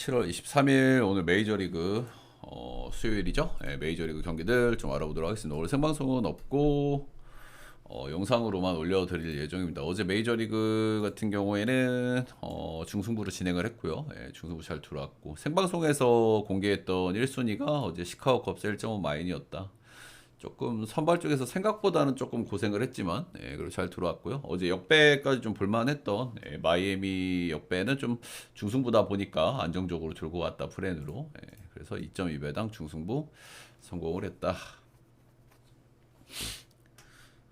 7월 23일 오늘 메이저리그 수요일이죠. 네, 메이저리그 경기들 좀 알아보도록 하겠습니다. 오늘 생방송은 없고 영상으로만 올려드릴 예정입니다. 어제 메이저리그 같은 경우에는 중승부로 진행을 했고요. 중승부 잘 들어왔고 생방송에서 공개했던 1순위가 어제 시카고 컵스 1.5 마인이었다. 조금 선발 쪽에서 생각보다는 조금 고생을 했지만 그리고 잘 들어왔고요. 어제 역배까지 좀 볼만했던 마이애미 역배는 좀 중승부다 보니까 안정적으로 들고 왔다 프렌으로. 그래서 2.2배당 중승부 성공을 했다.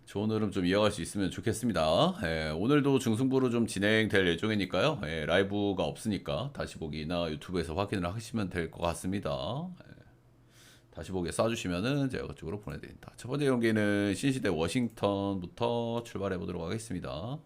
좋은 흐름 좀 이어갈 수 있으면 좋겠습니다. 오늘도 중승부로 좀 진행될 예정이니까요. 라이브가 없으니까 다시 보기나 유튜브에서 확인을 하시면 될 것 같습니다. 다시 보기에 쏴주시면은 제가 그쪽으로 보내드립니다. 첫 번째 경기는 신시대 워싱턴부터 출발해 보도록 하겠습니다.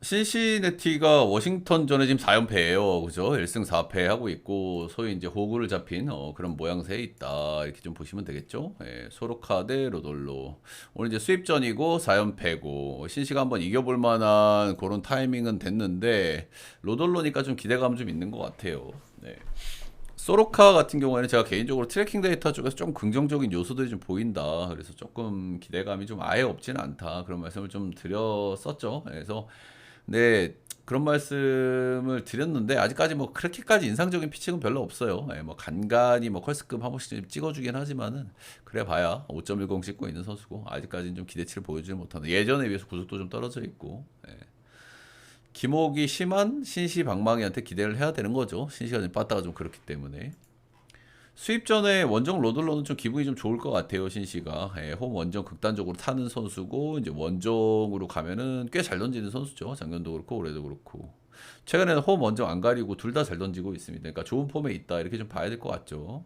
신시내티가 워싱턴전에 지금 4연패예요. 그죠? 1승 4패 하고 있고 소위 이제 호구를 잡힌 그런 모양새에 있다. 이렇게 좀 보시면 되겠죠? 소로카 대 로돌로. 오늘 이제 수입전이고 4연패고 신시가 한번 이겨볼 만한 그런 타이밍은 됐는데 로돌로니까 좀 기대감 좀 있는 것 같아요. 네. 소로카 같은 경우에는 제가 개인적으로 트래킹 데이터 쪽에서 좀 긍정적인 요소들이 좀 보인다. 그래서 조금 기대감이 좀 아예 없지는 않다. 그런 말씀을 좀 드렸었죠. 그래서 네, 그런 말씀을 드렸는데 아직까지 뭐 그렇게까지 인상적인 피칭은 별로 없어요. 뭐 간간히 뭐 컬스급 한 번씩 찍어주긴 하지만은 그래 봐야 5.10 찍고 있는 선수고 아직까지는 좀 기대치를 보여주지 못하는 예전에 비해서 구속도 좀 떨어져 있고 기목이 심한 신시 방망이한테 기대를 해야 되는 거죠. 신시가 좀 빠따가 좀 그렇기 때문에. 수입 전에 원정 로들러는 좀 기분이 좀 좋을 것 같아요. 신시가 홈 원정 극단적으로 타는 선수고 이제 원정으로 가면은 꽤 잘 던지는 선수죠. 작년도 그렇고 올해도 그렇고. 최근에는 홈 원정 안 가리고 둘 다 잘 던지고 있습니다. 그러니까 좋은 폼에 있다 이렇게 좀 봐야 될 것 같죠.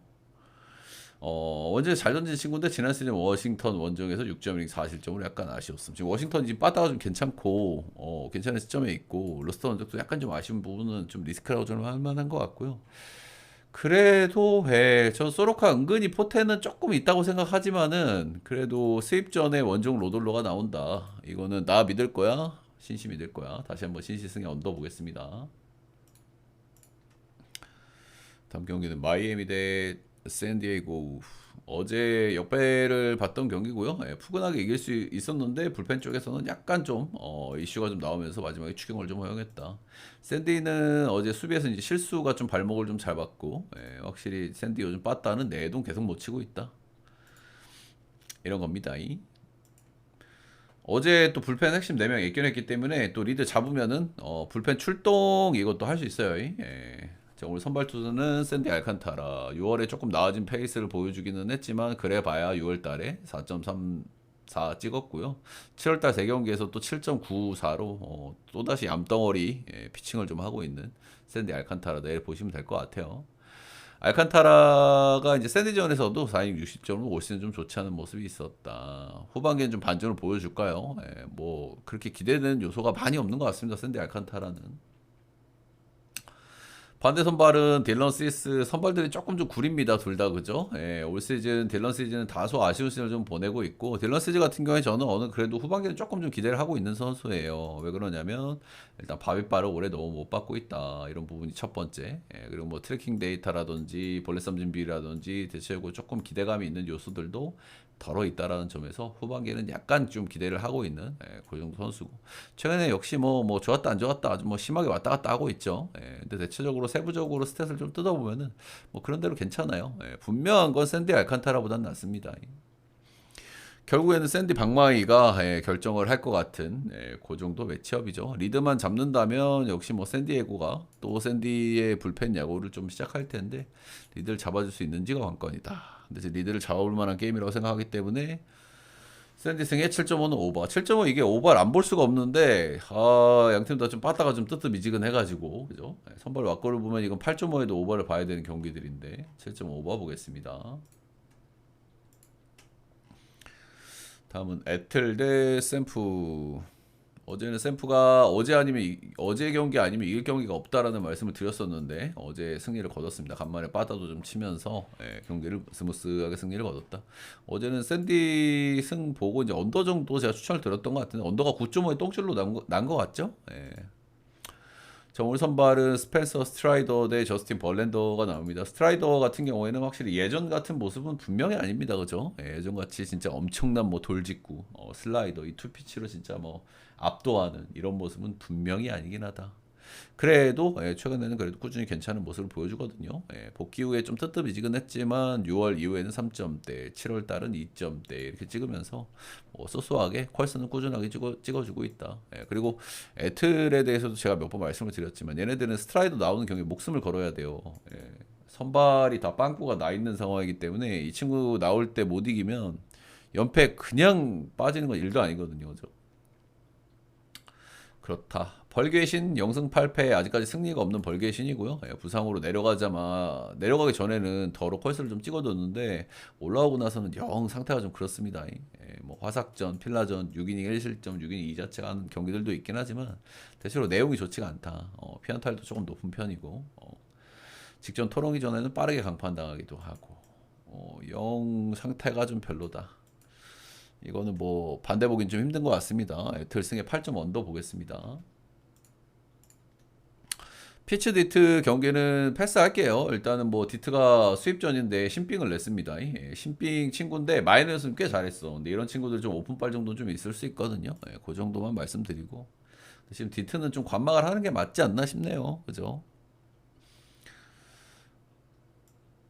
원정에 잘 던진 친구인데 지난 시즌 워싱턴 원정에서 6.0 4실점으로 약간 아쉬웠음. 지금 워싱턴이 지금 빠따가 좀 괜찮고 괜찮은 시점에 있고 로스터 원정도 약간 좀 아쉬운 부분은 좀 리스크라고 저는 할 만한 것 같고요. 그래도 저 소로카 은근히 포텐은 조금 있다고 생각하지만은 그래도 수입 전에 원정 로돌로가 나온다. 이거는 나 믿을 거야. 신시 믿을 거야. 다시 한번 신시 승에 얹어 보겠습니다. 다음 경기는 마이애미 대 샌디에이고. 어제 역배를 봤던 경기고요. 푸근하게 이길 수 있었는데 불펜 쪽에서는 약간 좀 이슈가 좀 나오면서 마지막에 추격을 좀 허용했다. 샌디는 어제 수비에서 이제 실수가 좀 발목을 좀 잘 받고 확실히 샌디 요즘 빠따는 내동 계속 못 치고 있다. 이런 겁니다. 어제 또 불펜 핵심 4명 예견했기 때문에 또 리드 잡으면은 불펜 출동 이것도 할 수 있어요. 자, 오늘 선발 투수는 샌디 알칸타라. 6월에 조금 나아진 페이스를 보여주기는 했지만 그래봐야 6월 달에 4.34 찍었고요. 7월 달 3경기에서 또 7.94로 또다시 얌덩어리 피칭을 좀 하고 있는 샌디 알칸타라 내일 보시면 될 것 같아요. 알칸타라가 이제 샌디전에서도 4이닝 60점으로 올 시즌 좀 좋지 않은 모습이 있었다. 후반기엔 좀 반전을 보여줄까요? 뭐 그렇게 기대되는 요소가 많이 없는 것 같습니다. 샌디 알칸타라는. 반대 선발은 딜런 시스 선발들이 조금 좀 구립니다. 둘 다 그죠? 올 시즌 딜런 시즌은 다소 아쉬운 시즌을 좀 보내고 있고 딜런 시즈 같은 경우에 저는 그래도 후반기는 조금 좀 기대를 하고 있는 선수예요. 왜 그러냐면 일단 바비바를 올해 너무 못 받고 있다. 이런 부분이 첫 번째. 그리고 뭐 트래킹 데이터라든지 볼넷 삼진 비율이라든지 대체적으로 조금 기대감이 있는 요소들도 덜어 있다라는 점에서 후반기에는 약간 좀 기대를 하고 있는 그 정도 선수고 최근에 역시 뭐 좋았다 안 좋았다 아주 뭐 심하게 왔다 갔다 하고 있죠. 근데 대체적으로 세부적으로 스탯을 좀 뜯어보면은 뭐 그런 대로 괜찮아요. 분명한 건 샌디 알칸타라보단 낫습니다. 결국에는 샌디 박마이가 결정을 할 것 같은 그 정도 매치업이죠. 리드만 잡는다면 역시 뭐 샌디에고가 또 샌디의 불펜 야구를 좀 시작할 텐데 리드를 잡아줄 수 있는지가 관건이다. 근데 이제 리드를 잡아볼 만한 게임이라고 생각하기 때문에 샌디 승에 7.5는 오버. 7.5 이게 오버를 안 볼 수가 없는데 양팀 다 좀 빠따가 좀 뜨뜻미지근해가지고 그죠? 선발 왁구를 보면 이건 8.5에도 오버를 봐야 되는 경기들인데 7.5 오버 보겠습니다. 다음은 애틀 대 샘프. 어제는 샘프가 어제 경기 아니면 이길 경기가 없다라는 말씀을 드렸었는데 어제 승리를 거뒀습니다. 간만에 빠따도 좀 치면서 경기를 스무스하게 승리를 거뒀다. 어제는 샌디 승 보고 이제 언더 정도 제가 추천을 드렸던 것 같은데 언더가 9.5에 똥줄로 난 것 같죠? 자, 오늘 선발은 스펜서 스트라이더 대 저스틴 벌랜더가 나옵니다. 스트라이더 같은 경우에는 확실히 예전 같은 모습은 분명히 아닙니다. 그죠? 예, 예전 같이 진짜 엄청난 뭐 돌직구, 슬라이더, 이 투피치로 진짜 뭐 압도하는 이런 모습은 분명히 아니긴 하다. 그래도 최근에는 그래도 꾸준히 괜찮은 모습을 보여주거든요. 복귀 후에 좀 뜨뜻미지근했지만 6월 이후에는 3점대, 7월 달은 2점대 이렇게 찍으면서 뭐 소소하게 퀄스는 꾸준하게 찍어주고 있다. 그리고 애틀에 대해서도 제가 몇 번 말씀을 드렸지만 얘네들은 스트라이더 나오는 경기에 목숨을 걸어야 돼요. 선발이 다 빵꾸가 나 있는 상황이기 때문에 이 친구 나올 때 못 이기면 연패 그냥 빠지는 건 일도 아니거든요. 그죠? 그렇다. 벌개신 영승 8패 아직까지 승리가 없는 벌개신이고요. 부상으로 내려가기 전에는 더 로컬스를 좀 찍어뒀는데 올라오고 나서는 영 상태가 좀 그렇습니다. 뭐 화삭전, 필라전 6이닝 1실점, 6이닝 2자체가 하는 경기들도 있긴 하지만 대체로 내용이 좋지가 않다. 피안타율도 조금 높은 편이고 직전 토론기 전에는 빠르게 강판당하기도 하고 영 상태가 좀 별로다. 이거는 뭐 반대 보긴 좀 힘든 것 같습니다. 들승에 8점 언더 보겠습니다. 피츠 디트 경기는 패스할게요. 일단은 뭐 디트가 수입전인데 신빙을 냈습니다. 신빙 친구인데 마이너스는 꽤 잘했어. 근데 이런 친구들 좀 오픈빨 정도는 좀 있을 수 있거든요. 그 정도만 말씀드리고 지금 디트는 좀 관망을 하는 게 맞지 않나 싶네요. 그죠?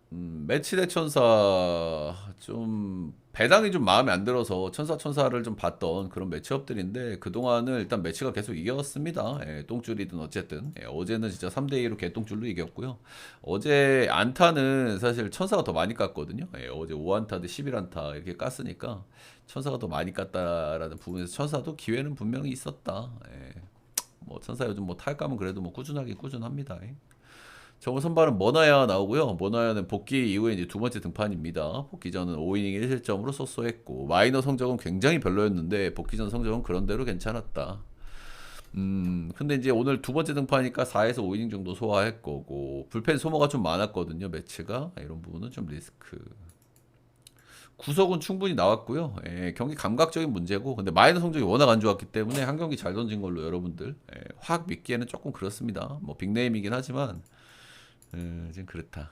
매치 대 천사 좀 배당이 좀 마음에 안 들어서 천사를 좀 봤던 그런 매치업들인데 그동안은 일단 매치가 계속 이겼습니다. 똥줄이든 어쨌든 어제는 진짜 3대2로 개똥줄로 이겼고요. 어제 안타는 사실 천사가 더 많이 깠거든요. 어제 5안타 대 11안타 이렇게 깠으니까 천사가 더 많이 깠다라는 부분에서 천사도 기회는 분명히 있었다. 뭐 천사 요즘 뭐 탈감은 그래도 뭐 꾸준하긴 꾸준합니다. 정우 선발은 머나야 나오고요. 머나야는 복귀 이후에 이제 두 번째 등판입니다. 복귀 전은 5이닝 1실점으로 쏘쏘했고 마이너 성적은 굉장히 별로였는데 복귀 전 성적은 그런대로 괜찮았다. 근데 이제 오늘 두 번째 등판이니까 4에서 5이닝 정도 소화할 거고 불펜 소모가 좀 많았거든요. 매치가 이런 부분은 좀 리스크. 구속은 충분히 나왔고요. 경기 감각적인 문제고 근데 마이너 성적이 워낙 안 좋았기 때문에 한 경기 잘 던진 걸로 여러분들 확 믿기에는 조금 그렇습니다. 뭐 빅네임이긴 하지만 지금 그렇다.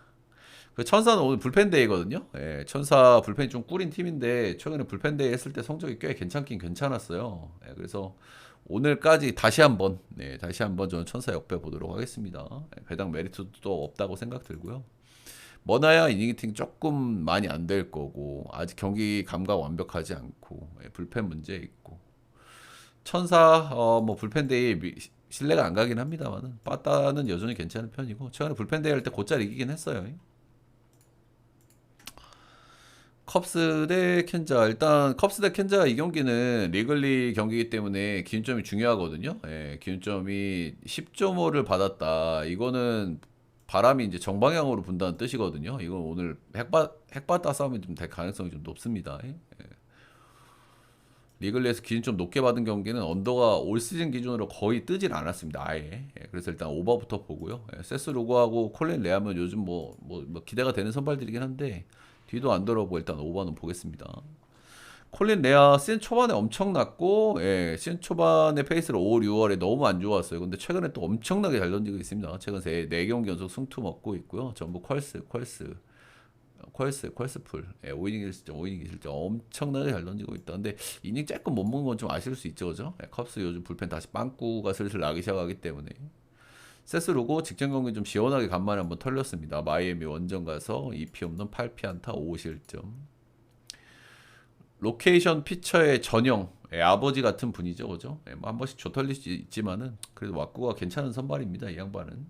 그 천사는 오늘 불펜데이거든요. 천사 불펜이 좀 꿀인 팀인데 최근에 불펜데이 했을 때 성적이 꽤 괜찮긴 괜찮았어요. 그래서 오늘까지 다시 한번 저는 천사 역배 보도록 하겠습니다. 배당 메리트도 또 없다고 생각 들고요. 머나야 이닝팅 조금 많이 안 될 거고 아직 경기 감각 완벽하지 않고 불펜 문제 있고 천사 뭐 불펜데이 신뢰가 안 가긴 합니다만은 빠따는 여전히 괜찮은 편이고 최근에 불펜데이 할 때 곧잘 이기긴 했어요. 컵스 대 켄자 일단 컵스 대 켄자 이 경기는 리글리 경기이기 때문에 기준점이 중요하거든요. 기준점이 10.5를 받았다. 이거는 바람이 이제 정방향으로 분다는 뜻이거든요. 이건 오늘 핵바다 싸움이 좀 될 가능성이 좀 높습니다. 리글리에서 기준 좀 높게 받은 경기는 언더가 올 시즌 기준으로 거의 뜨질 않았습니다. 아예. 그래서 일단 오버부터 보고요. 세스 로고하고 콜린 레아면 요즘 뭐 기대가 되는 선발들이긴 한데 뒤도 안 돌아보고 일단 오버는 보겠습니다. 콜린 레아 시즌 초반에 엄청 났고 시즌 초반의 페이스를 5월, 6월에 너무 안 좋았어요. 근데 최근에 또 엄청나게 잘 던지고 있습니다. 최근 4경기 연속 승투 먹고 있고요. 전부 퀄스풀 5이닝 1실점 5이닝 1실점 엄청나게 잘 던지고 있다. 근데 이닝 조금 못 먹는 건 좀 아실 수 있죠. 그죠? 컵스 요즘 불펜 다시 빵꾸가 슬슬 나기 시작하기 때문에 세스로고 직전 경기 좀 시원하게 간만에 한번 털렸습니다. 마이애미 원정 가서 2피 없는 8피안타 5실점. 로케이션 피처의 전형 아버지 같은 분이죠. 그죠? 뭐한 번씩 조털릴 수 있지만은 그래도 왁구가 괜찮은 선발입니다. 이 양반은.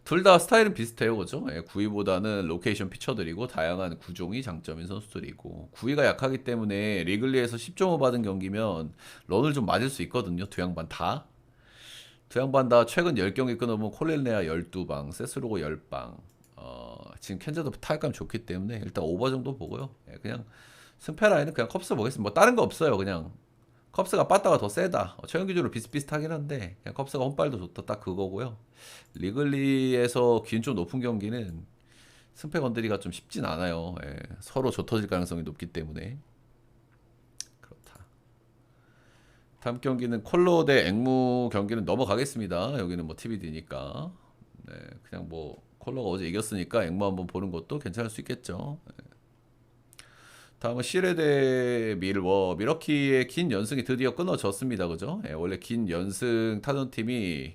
둘 다 스타일은 비슷해요, 그죠? 구위보다는 로케이션 피처들이고 다양한 구종이 장점인 선수들이고 구위가 약하기 때문에 리글리에서 10.5 받은 경기면 런을 좀 맞을 수 있거든요. 두 양반 다. 두 양반 다 최근 10경기 끊어보면 콜렐레아 12방, 세스로고 10방. 지금 켄자도 타격감 좋기 때문에 일단 오버 정도 보고요. 그냥 승패 라인은 그냥 컵스 보겠습니다. 뭐 다른 거 없어요. 그냥 컵스가 빠따가 더 세다. 최근 기준으로 비슷비슷하긴 한데 그냥 컵스가 홈발도 좋다. 딱 그거고요. 리글리에서 기준 좀 높은 경기는 승패 건드리기가 좀 쉽진 않아요. 서로 좁혀질 가능성이 높기 때문에 그렇다. 다음 경기는 콜로 대 앵무 경기는 넘어가겠습니다. 여기는 뭐 TBD니까. 네, 그냥 뭐 콜로가 어제 이겼으니까 앵무 한번 보는 것도 괜찮을 수 있겠죠. 다음은 시레 대 밀워. 미러키의 긴 연승이 드디어 끊어졌습니다. 그죠? 예, 원래 긴 연승 타던 팀이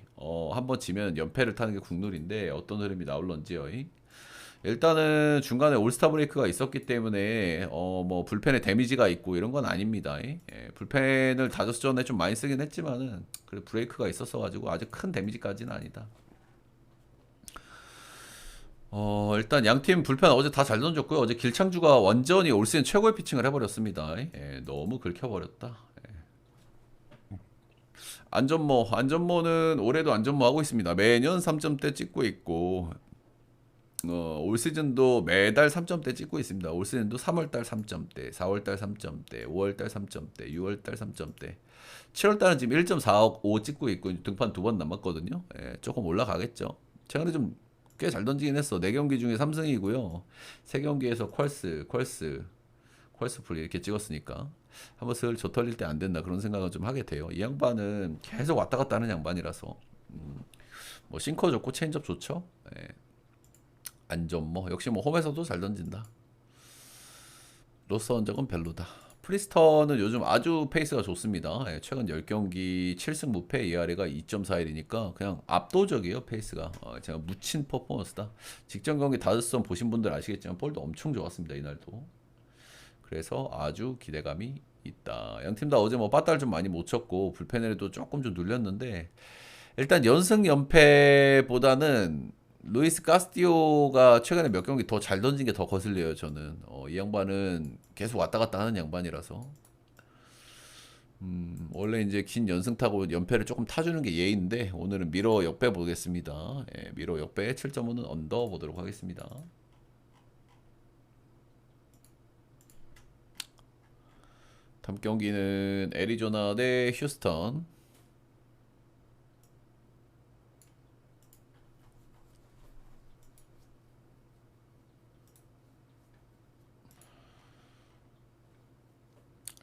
한번 지면 연패를 타는 게 국룰인데 어떤 흐름이 나올런지요. 일단은 중간에 올스타 브레이크가 있었기 때문에 뭐 불펜에 데미지가 있고 이런 건 아닙니다. 예, 불펜을 다저스 전에 좀 많이 쓰긴 했지만은 그래 브레이크가 있었어 가지고 아주 큰 데미지까지는 아니다. 일단 양팀 불펜 어제 다 잘 던졌고요. 어제 길창주가 완전히 올 시즌 최고의 피칭을 해버렸습니다. 예, 너무 긁혀버렸다. 안전모는 올해도 안전모 하고 있습니다. 매년 3점대 찍고 있고 올 시즌도 매달 3점대 찍고 있습니다. 올 시즌도 3월달 3점대, 4월달 3점대, 5월달 3점대, 6월달 3점대, 7월달은 지금 1.45 찍고 있고 등판 2번 남았거든요. 예, 조금 올라가겠죠. 최근에 좀 꽤 잘 던지긴 했어. 4경기 중에 3승이고요. 3경기에서 퀄스 풀 이렇게 찍었으니까 한번 슬 젖털릴 때 안 된다 그런 생각을 좀 하게 돼요. 이 양반은 계속 왔다 갔다 하는 양반이라서 뭐 싱커 좋고 체인지업 좋죠. 예. 안전모 역시 뭐 홈에서도 잘 던진다. 로스 언적은 별로다. 프리스턴은 요즘 아주 페이스가 좋습니다. 예, 최근 10경기 7승 무패 ERA가 2.41이니까 그냥 압도적이에요 페이스가. 제가 묻힌 퍼포먼스다. 직전 경기 다저스전 보신 분들 아시겠지만 볼도 엄청 좋았습니다 이날도. 그래서 아주 기대감이 있다. 양팀 다 어제 뭐 빠따를 좀 많이 못 쳤고 불펜에도 조금 좀 눌렸는데 일단 연승 연패보다는 루이스 카스티오가 최근에 몇 경기 더 잘 던진 게 더 거슬려요 저는. 이 양반은 계속 왔다 갔다 하는 양반이라서 원래 이제 긴 연승 타고 연패를 조금 타주는 게 예인데 오늘은 미러 역배 보겠습니다. 예, 미러 역배 7.5는 언더 보도록 하겠습니다. 다음 경기는 애리조나 대 휴스턴.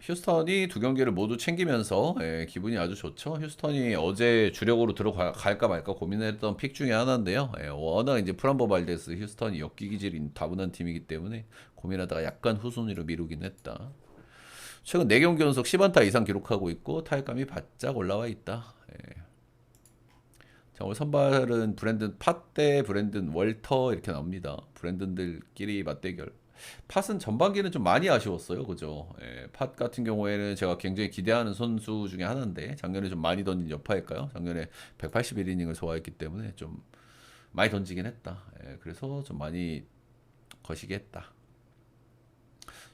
휴스턴이 두 경기를 모두 챙기면서 기분이 아주 좋죠. 휴스턴이 어제 주력으로 들어갈까 말까 고민했던 픽 중에 하나인데요. 워낙 이제 프란보 발데스 휴스턴이 엮기기질이 다분한 팀이기 때문에 고민하다가 약간 후순위로 미루긴 했다. 최근 4경기 연속 10안타 이상 기록하고 있고 타격감이 바짝 올라와 있다. 자, 오늘 선발은 브랜든 팟 대 브랜든 월터 이렇게 나옵니다. 브랜든들끼리 맞대결. 팟은 전반기는 좀 많이 아쉬웠어요. 그죠? 팟 같은 경우에는 제가 굉장히 기대하는 선수 중에 하나인데 작년에 좀 많이 던진 여파일까요? 작년에 181이닝을 소화했기 때문에 좀 많이 던지긴 했다. 그래서 좀 많이 거시기 했다.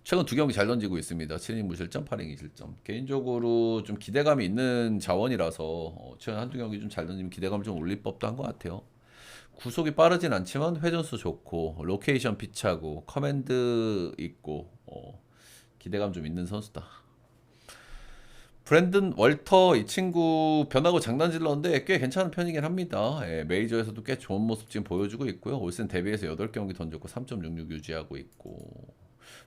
최근 2경기 잘 던지고 있습니다. 7이닝 무실점, 8이닝 2실점. 개인적으로 좀 기대감이 있는 자원이라서 최근 한두 경기 좀 잘 던지면 기대감을 좀 올릴 법도 한 것 같아요. 구속이 빠르진 않지만 회전수 좋고 로케이션 피차고 커맨드 있고 기대감 좀 있는 선수다. 브랜든 월터 이 친구 변하고 장난질렀는데 꽤 괜찮은 편이긴 합니다. 메이저에서도 꽤 좋은 모습 지금 보여주고 있고요. 올 시즌 데뷔해서 8경기 던졌고 3.66 유지하고 있고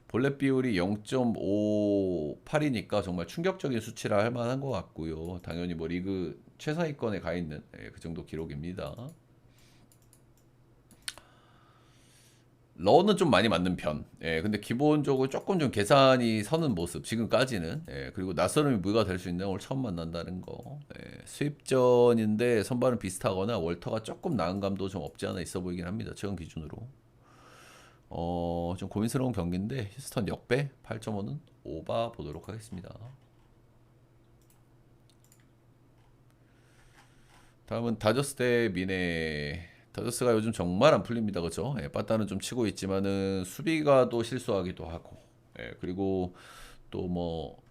볼넷 비율이 0.58이니까 정말 충격적인 수치라 할 만한 것 같고요. 당연히 뭐 리그 최상위권에 가 있는 그 정도 기록입니다. 러는 좀 많이 맞는 편. 근데 기본적으로 조금 좀 계산이 서는 모습, 지금까지는. 그리고 낯설음이 무효가 될 수 있는 오늘 처음 만난다는 거. 수입전인데 선발은 비슷하거나 월터가 조금 나은 감도 좀 없지 않아 있어 보이긴 합니다. 최근 기준으로. 좀 고민스러운 경기인데 휴스턴 역배 8.5는 오바 보도록 하겠습니다. 다음은 다저스 대 미네. 다저스가 요즘 정말 안 풀립니다. 그죠? 빠따는 좀 치고 있지만은 수비가 또 실수하기도 하고. 그리고 또 뭐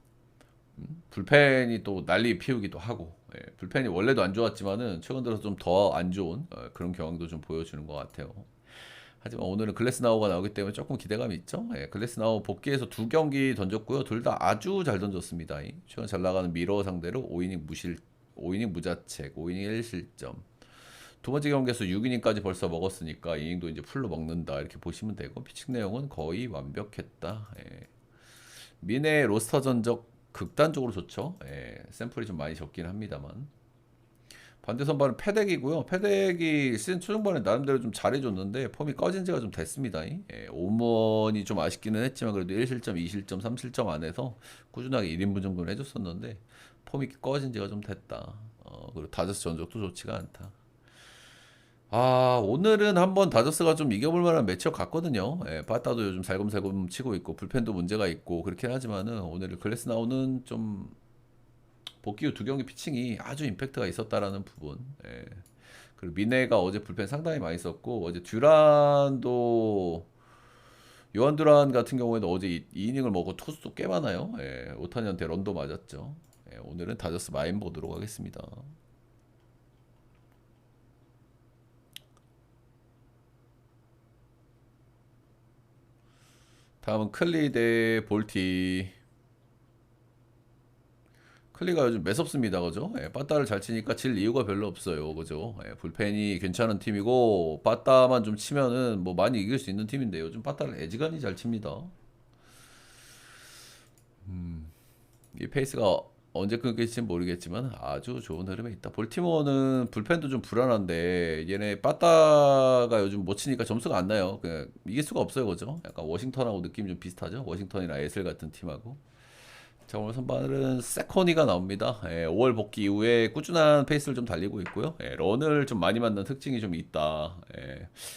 불펜이 또 난리 피우기도 하고. 불펜이 원래도 안 좋았지만은 최근 들어서 좀 더 안 좋은 그런 경향도 좀 보여주는 것 같아요. 하지만 오늘은 글래스나우가 나오기 때문에 조금 기대감이 있죠. 글래스나우 복귀해서 2경기 던졌고요. 둘 다 아주 잘 던졌습니다. 최근 잘 나가는 미러 상대로 5이닝 무자책, 5이닝 1실점. 두 번째 경기에서 6이닝까지 벌써 먹었으니까 이닝도 이제 풀로 먹는다 이렇게 보시면 되고 피칭 내용은 거의 완벽했다. 미네 로스터 전적 극단적으로 좋죠. 예, 샘플이 좀 많이 적긴 합니다만. 반대 선발은 패덱이고요. 패덱이 시즌 초중반에 나름대로 좀 잘해줬는데 폼이 꺼진 지가 좀 됐습니다. 예, 오먼이 좀 아쉽기는 했지만 그래도 1실점, 2실점, 3실점 안에서 꾸준하게 1인분 정도는 해줬었는데 폼이 꺼진 지가 좀 됐다. 그리고 다저스 전적도 좋지가 않다. 아, 오늘은 한번 다저스가 좀 이겨볼 만한 매치업 같거든요. 예, 빠따도 요즘 살금살금 치고 있고 불펜도 문제가 있고 그렇긴 하지만은 오늘 글래스 나오는 좀 복귀 후 두 경기 피칭이 아주 임팩트가 있었다라는 부분. 예. 그리고 미네가 어제 불펜 상당히 많이 썼고 어제 듀란도 요한 듀란 같은 경우에는 어제 2이닝을 먹고 투수도 꽤 많아요. 예. 오타니한테 런도 맞았죠. 예. 오늘은 다저스 마인 보도록 하겠습니다. 다음은 클리 대 볼티. 클리가 요즘 매섭습니다, 그죠? 예, 빠따를 잘 치니까 질 이유가 별로 없어요, 그죠? 예, 불펜이 괜찮은 팀이고 빠따만 좀 치면은 뭐 많이 이길 수 있는 팀인데 요즘 빠따를 애지간히 잘 칩니다. 이 페이스가 언제 끊길지 모르겠지만 아주 좋은 흐름에 있다. 볼티모어는 불펜도 좀 불안한데 얘네 빠따가 요즘 못 치니까 점수가 안 나요. 그냥 이길 수가 없어요, 그죠? 약간 워싱턴하고 느낌이 좀 비슷하죠? 워싱턴이나 에슬 같은 팀하고. 자, 오늘 선발은 세코니가 나옵니다. 5월 복귀 이후에 꾸준한 페이스를 좀 달리고 있고요. 런을 좀 많이 만든 특징이 좀 있다.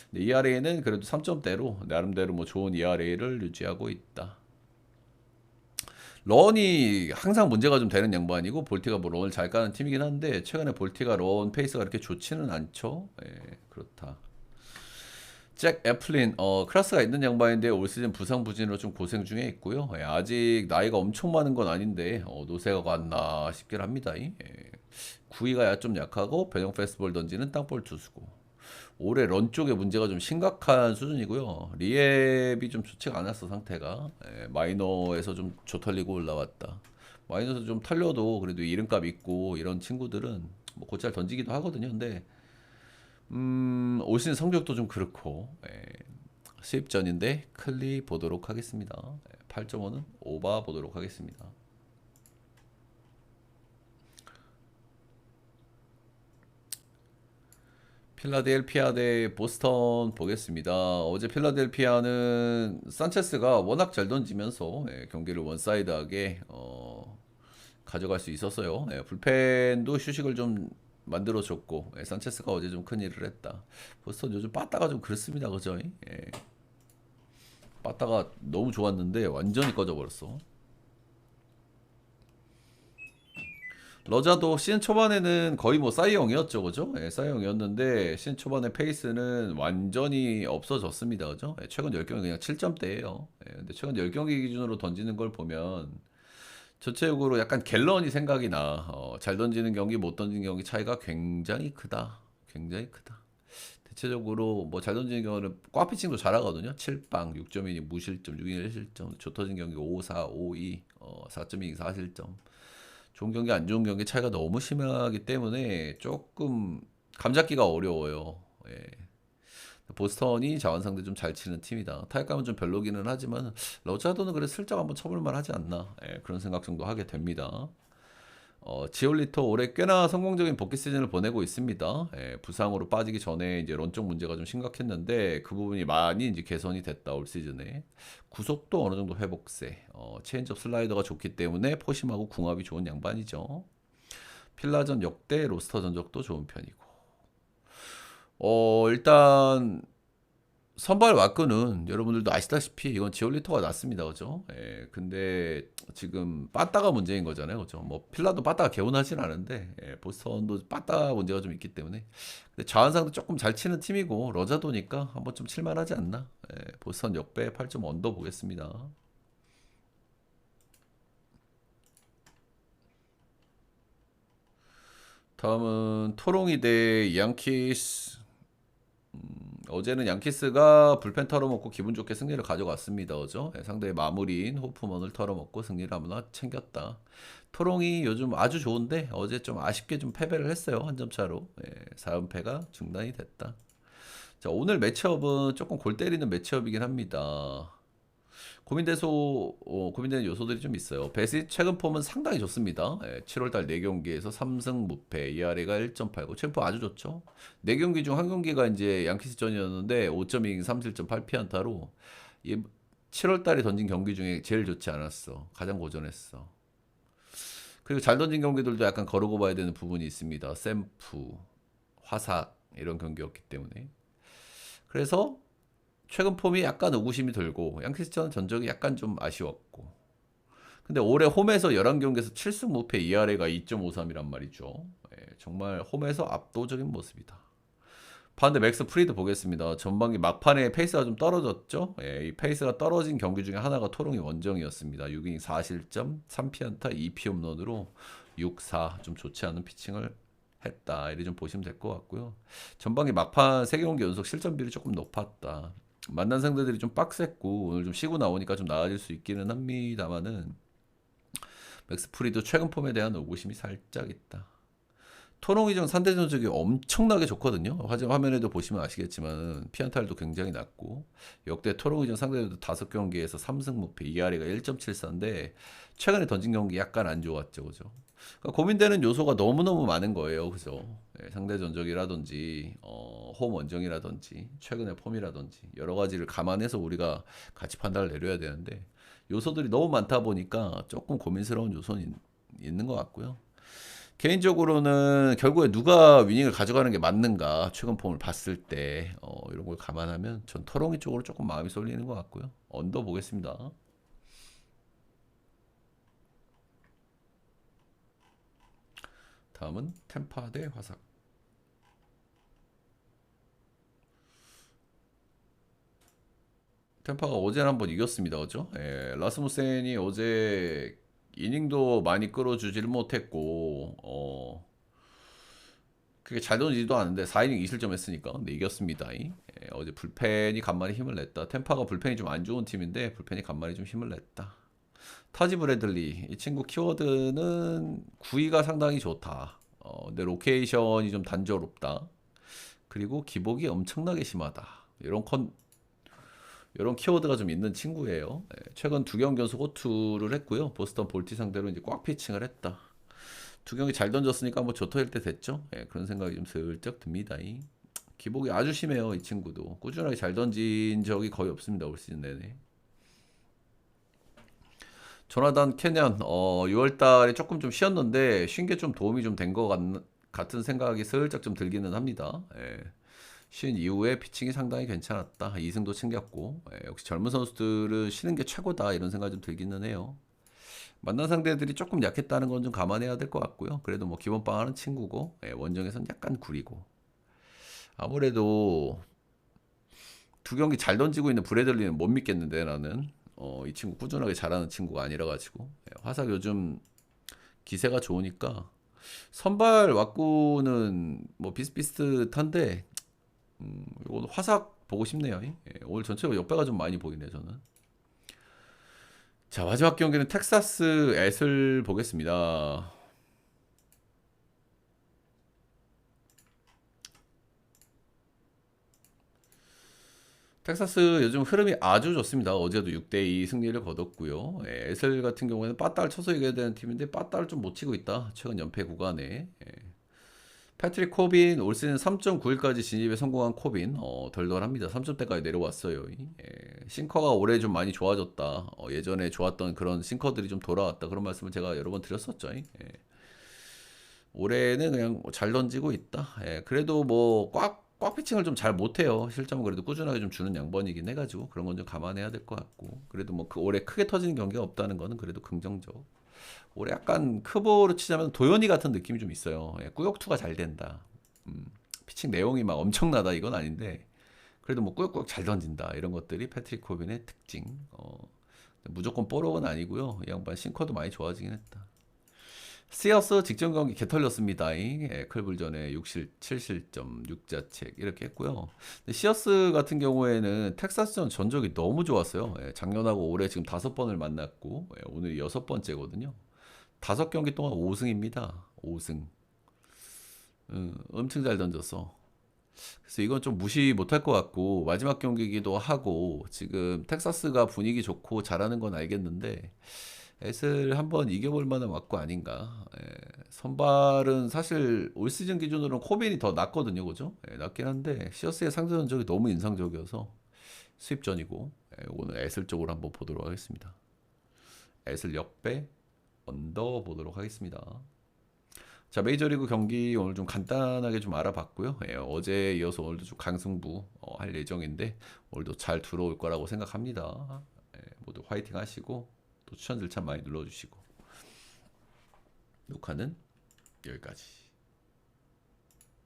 근데 ERA는 그래도 3점대로 나름대로 뭐 좋은 ERA를 유지하고 있다. 런이 항상 문제가 좀 되는 양반이고 볼티가 뭐 런을 잘 까는 팀이긴 한데 최근에 볼티가 런 페이스가 그렇게 좋지는 않죠. 그렇다. 잭 애플린 클래스가 있는 양반인데 올 시즌 부상 부진으로 좀 고생 중에 있고요. 아직 나이가 엄청 많은 건 아닌데 노세가 왔나 싶긴 합니다. 구위가 좀 약하고 변형 페스티벌 던지는 땅볼 투수고 올해 런 쪽에 문제가 좀 심각한 수준이고요. 리앱이 좀 좋지가 않았어 상태가. 마이너에서 좀 조털리고 올라왔다. 마이너에서 좀 털려도 그래도 이름값 있고 이런 친구들은 뭐 곧잘 던지기도 하거든요. 근데 올 시즌 성적도 좀 그렇고 수입전인데 클리 보도록 하겠습니다. 8.5는 오바 보도록 하겠습니다. 필라델피아 대 보스턴 보겠습니다. 어제 필라델피아는 산체스가 워낙 잘 던지면서 경기를 원사이드하게 가져갈 수 있었어요. 불펜도 휴식을 좀 만들어줬고 산체스가 어제 좀 큰일을 했다. 보스턴 요즘 빠따가 좀 그렇습니다. 그죠? 빠따가 너무 좋았는데 완전히 꺼져버렸어. 러자도 시즌 초반에는 거의 뭐 싸이형이었죠, 그죠? 싸이형이었는데 시즌 초반에 페이스는 완전히 없어졌습니다, 그죠? 최근 10경기 그냥 7점대예요. 근데 최근 10경기 기준으로 던지는 걸 보면 전체적으로 약간 갤런이 생각이 나. 잘 던지는 경기, 못 던지는 경기 차이가 굉장히 크다. 굉장히 크다. 대체적으로 뭐 잘 던지는 경우는 꽈피칭도 잘하거든요. 7방, 6.2, 무실점, 6인 1실점, 조 터진 경기 5-4, 5-2, 4.2, 4실점. 좋은 경기, 안 좋은 경기 차이가 너무 심하기 때문에 조금 감잡기가 어려워요. 예. 보스턴이 자원 상대 좀 잘 치는 팀이다. 타격감은 좀 별로기는 하지만 러자도는 그래 슬쩍 한번 쳐볼만 하지 않나. 그런 생각 정도 하게 됩니다. 지올리토 올해 꽤나 성공적인 복귀 시즌을 보내고 있습니다. 부상으로 빠지기 전에 이제 런쪽 문제가 좀 심각했는데 그 부분이 많이 이제 개선이 됐다 올 시즌에. 구속도 어느 정도 회복세. 체인지업 슬라이더가 좋기 때문에 포심하고 궁합이 좋은 양반이죠. 필라전 역대 로스터 전적도 좋은 편이고. 일단 선발 와크는 여러분들도 아시다시피 이건 지올리토가 낫습니다. 그죠? 근데 지금 빠따가 문제인 거잖아요. 그죠? 뭐 필라도 빠따가 개운하진 않은데 보스턴도 빠따 문제가 좀 있기 때문에 근데 좌완상도 조금 잘 치는 팀이고 러자도니까 한번 좀 칠만하지 않나? 보스턴 역배 8점 언더 보겠습니다. 다음은 토롱이 대 양키스. 어제는 양키스가 불펜 털어먹고 기분 좋게 승리를 가져갔습니다. 그죠? 상대의 마무리인 호프먼을 털어먹고 승리를 하나 챙겼다. 토롱이 요즘 아주 좋은데 어제 좀 아쉽게 좀 패배를 했어요. 한 점 차로. 4연패가 중단이 됐다. 자, 오늘 매치업은 조금 골 때리는 매치업이긴 합니다. 고민되는 요소들이 좀 있어요. 베시 최근 폼은 상당히 좋습니다. 7월달 4경기에서 3승 무패, ERA가 1.89, 최근 폼 아주 좋죠. 4경기 중 한 경기가 이제 양키스전이었는데 5.2, 3실점 8피안타로 7월달에 던진 경기 중에 제일 좋지 않았어. 가장 고전했어. 그리고 잘 던진 경기들도 약간 거르고 봐야 되는 부분이 있습니다. 샘프, 화삭 이런 경기였기 때문에. 그래서 최근 폼이 약간 의구심이 들고 양키스전 전적이 약간 좀 아쉬웠고 근데 올해 홈에서 11경기에서 7승 무패 ERA가 2.53이란 말이죠. 정말 홈에서 압도적인 모습이다. 반대 맥스 프리드 보겠습니다. 전반기 막판에 페이스가 좀 떨어졌죠. 이 페이스가 떨어진 경기 중에 하나가 토롱이 원정이었습니다. 6이닝 4실점 3피안타 2피 홈런으로 6-4 좀 좋지 않은 피칭을 했다. 이렇게 좀 보시면 될 것 같고요. 전반기 막판 3경기 연속 실점 비율이 조금 높았다. 만난 상대들이 좀 빡셌고 오늘 좀 쉬고 나오니까 좀 나아질 수 있기는 합니다만은 맥스 프리도 최근 폼에 대한 의구심이 살짝 있다. 토롱이전 상대 전적이 엄청나게 좋거든요. 화면에도 보시면 아시겠지만 피안타율도 굉장히 낮고 역대 토롱이전 상대도 5경기에서 3승 무패 ERA가 1.74인데 최근에 던진 경기 약간 안 좋았죠. 그죠? 그러니까 고민되는 요소가 너무너무 많은 거예요. 그죠? 상대 전적이라든지 홈 원정이라든지 최근의 폼이라든지 여러 가지를 감안해서 우리가 같이 판단을 내려야 되는데 요소들이 너무 많다 보니까 조금 고민스러운 요소는 있는 것 같고요. 개인적으로는 결국에 누가 위닝을 가져가는 게 맞는가 최근 폼을 봤을 때 이런 걸 감안하면 전 토롱이 쪽으로 조금 마음이 쏠리는 것 같고요. 언더 보겠습니다. 다음은 템파 대 화삭. 템파가 어제는 한번 이겼습니다. 그죠? 라스무센이 어제 이닝도 많이 끌어주지를 못했고 그게 잘 던지지도 않은데 4이닝 2실점 했으니까 근데 이겼습니다. 어제 불펜이 간만에 힘을 냈다. 템파가 불펜이 좀 안 좋은 팀인데 불펜이 간만에 좀 힘을 냈다. 타지 브래들리 이 친구 키워드는 구위가 상당히 좋다. 근데 로케이션이 좀 단조롭다. 그리고 기복이 엄청나게 심하다. 이런 키워드가 좀 있는 친구예요. 최근 2경기 연속 호투를 했고요. 보스턴 볼티 상대로 이제 꽉 피칭을 했다. 2경기 잘 던졌으니까 뭐 좋터일 때 됐죠. 그런 생각이 좀 슬쩍 듭니다. 기복이 아주 심해요. 이 친구도 꾸준하게 잘 던진 적이 거의 없습니다. 올 시즌 내내. 조나단 캐년 6월달에 조금 좀 쉬었는데 쉰 게 좀 도움이 좀 된 것 같은 생각이 슬쩍 좀 들기는 합니다. 쉰 이후에 피칭이 상당히 괜찮았다. 2승도 챙겼고 역시 젊은 선수들은 쉬는 게 최고다 이런 생각이 좀 들기는 해요. 만난 상대들이 조금 약했다는 건 좀 감안해야 될 것 같고요. 그래도 뭐 기본빵 하는 친구고 원정에선 약간 구리고 아무래도 2경기 잘 던지고 있는 브래들리는 못 믿겠는데 나는 이 친구 꾸준하게 잘하는 친구가 아니라 가지고 화삭 요즘 기세가 좋으니까 선발 왁구는 뭐 비슷비슷한데 이거 화삭 보고 싶네요. 오늘 전체적으로 역배가 좀 많이 보이네 저는. 자 마지막 경기는 텍사스 앳을 보겠습니다. 텍사스 요즘 흐름이 아주 좋습니다. 어제도 6대2 승리를 거뒀고요. 에슬 같은 경우에는 빠따를 쳐서 이겨야 되는 팀인데 빠따를 좀 못 치고 있다. 최근 연패 구간에. 패트릭 코빈 올 시즌 3.91까지 진입에 성공한 코빈 덜덜합니다. 3점대까지 내려왔어요. 싱커가 올해 좀 많이 좋아졌다. 예전에 좋았던 그런 싱커들이 좀 돌아왔다. 그런 말씀을 제가 여러 번 드렸었죠. 올해는 그냥 잘 던지고 있다. 그래도 뭐 꽉 피칭을 좀 잘 못해요. 실점은 그래도 꾸준하게 좀 주는 양번이긴 해가지고 그런 건 좀 감안해야 될 것 같고 그래도 뭐 올해 크게 터지는 경기가 없다는 거는 그래도 긍정적. 올해 약간 크보로 치자면 도현이 같은 느낌이 좀 있어요. 꾸역투가 잘 된다. 피칭 내용이 막 엄청나다 이건 아닌데 그래도 뭐 꾸역꾸역 잘 던진다 이런 것들이 패트릭 코빈의 특징. 무조건 뽀록은 아니고요. 이 양반 싱커도 많이 좋아지긴 했다. 시어스 직전 경기 개털렸습니다. 클불전에 7실점 6자책 이렇게 했고요. 근데 시어스 같은 경우에는 텍사스전 전적이 너무 좋았어요. 작년하고 올해 지금 5번을 만났고 오늘이 6번째거든요. 5경기 동안 5승입니다. 5승. 엄청 잘 던졌어. 그래서 이건 좀 무시 못할 것 같고 마지막 경기이기도 하고 지금 텍사스가 분위기 좋고 잘하는 건 알겠는데 애슬 한번 이겨볼 만한 왁구 아닌가. 예, 선발은 사실 올 시즌 기준으로는 코빈이 더 낫거든요, 그죠? 예, 낫긴 한데 시어스의 상대 전적이 너무 인상적이어서 수입전이고 오늘 애슬 쪽으로 한번 보도록 하겠습니다. 애슬 역배 언더 보도록 하겠습니다. 자, 메이저리그 경기 오늘 좀 간단하게 좀 알아봤고요. 예, 어제 이어서 오늘도 좀 강승부 할 예정인데 오늘도 잘 들어올 거라고 생각합니다. 예, 모두 화이팅 하시고 또 추천들 참 많이 눌러주시고 녹화는 여기까지.